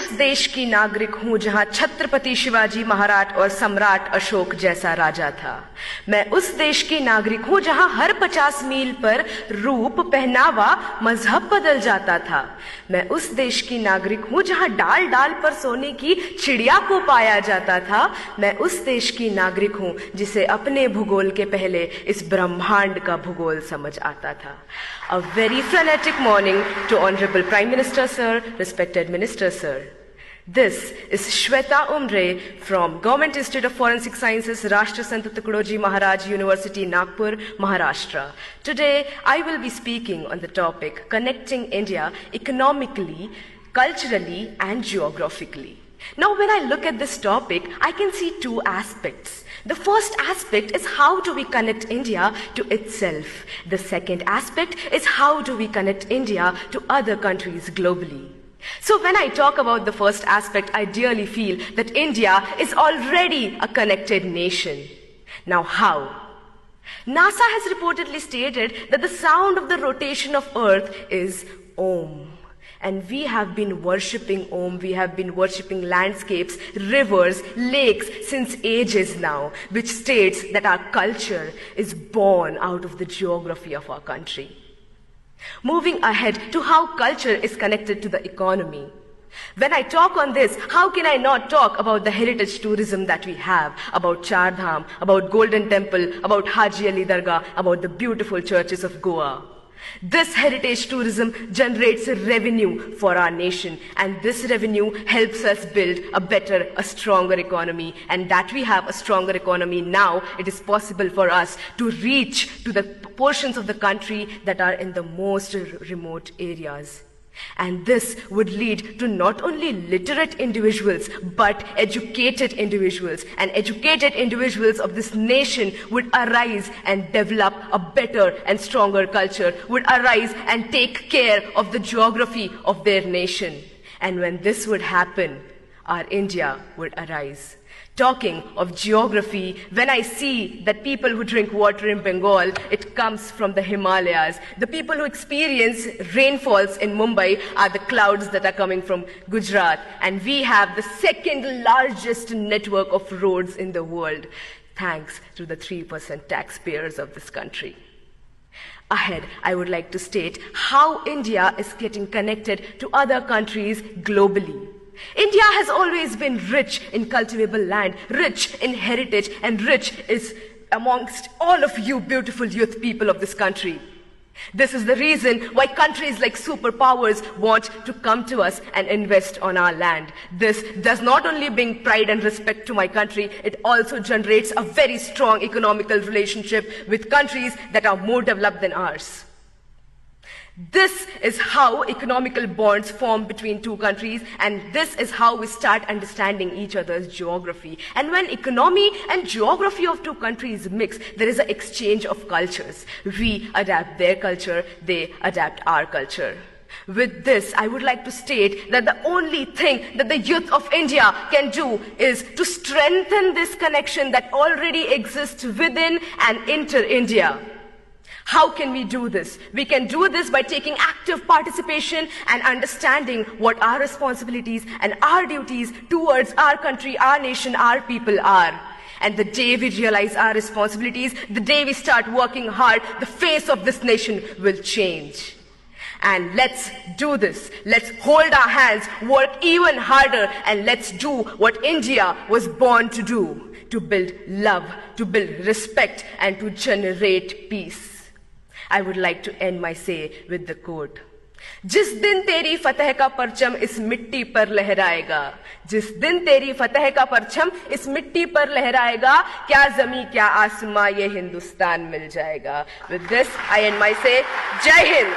उस देश की नागरिक हूं जहां छत्रपति शिवाजी महाराज और सम्राट अशोक जैसा राजा था। मैं उस देश की नागरिक हूं जहां हर 50 मील पर रूप, पहनावा, मजहब बदल जाता था। मैं उस देश की नागरिक हूं जहां डाल डाल पर सोने की चिड़िया को पाया जाता था। मैं उस देश की नागरिक हूं जिसे अपने भूगोल के पहले इस ब्रह्मांड का भूगोल समझ आता था। A very frenetic morning to Honorable Prime Minister Sir, respected Minister Sir. This is Shweta Umre from Government Institute of Forensic Sciences, Rashtra Sant Tukadoji Maharaj University, Nagpur, Maharashtra. Today, I will be speaking on the topic connecting India economically, culturally, and geographically. Now, when I look at this topic, I can see two aspects. The first aspect is how do we connect India to itself. The second aspect is how do we connect India to other countries globally. So when I talk about the first aspect, I dearly feel that India is already a connected nation. Now how? NASA has reportedly stated that the sound of the rotation of Earth is Om. And we have been worshipping Om, we have been worshipping landscapes, rivers, lakes since ages now, which states that our culture is born out of the geography of our country. Moving ahead to how culture is connected to the economy. When I talk on this, how can I not talk about the heritage tourism that we have, about Char Dham, about Golden Temple, about Haji Ali Dargah, about the beautiful churches of Goa. This heritage tourism generates revenue for our nation, and this revenue helps us build a better, a stronger economy. And that we have a stronger economy now, it is possible for us to reach to the portions of the country that are in the most remote areas. And this would lead to not only literate individuals, but educated individuals. And educated individuals of this nation would arise and develop a better and stronger culture, would arise and take care of the geography of their nation. And when this would happen, our India would arise. Talking of geography, when I see that people who drink water in Bengal, it comes from the Himalayas. The people who experience rainfalls in Mumbai are the clouds that are coming from Gujarat. And we have the second largest network of roads in the world, thanks to the 3% taxpayers of this country. Ahead, I would like to state how India is getting connected to other countries globally. India has always been rich in cultivable land, rich in heritage, and rich is amongst all of you beautiful youth people of this country. This is the reason why countries like superpowers want to come to us and invest on our land. This does not only bring pride and respect to my country, it also generates a very strong economical relationship with countries that are more developed than ours. This is how economical bonds form between two countries, and this is how we start understanding each other's geography. And when economy and geography of two countries mix, there is an exchange of cultures. We adapt their culture, they adapt our culture. With this, I would like to state that the only thing that the youth of India can do is to strengthen this connection that already exists within and inter-India. How can we do this? We can do this by taking active participation and understanding what our responsibilities and our duties towards our country, our nation, our people are. And the day we realize our responsibilities, the day we start working hard, the face of this nation will change. And let's do this. Let's hold our hands, work even harder, and let's do what India was born to do, to build love, to build respect, and to generate peace. I would like to end my say with the quote. जिस दिन तेरी फतह का परचम इस मिट्टी पर लहराएगा, जिस दिन तेरी फतह का परचम इस मिट्टी पर लहराएगा, क्या जमी क्या आसमां ये हिंदुस्तान मिल जाएगा. With this, I end my say. जय हिंद.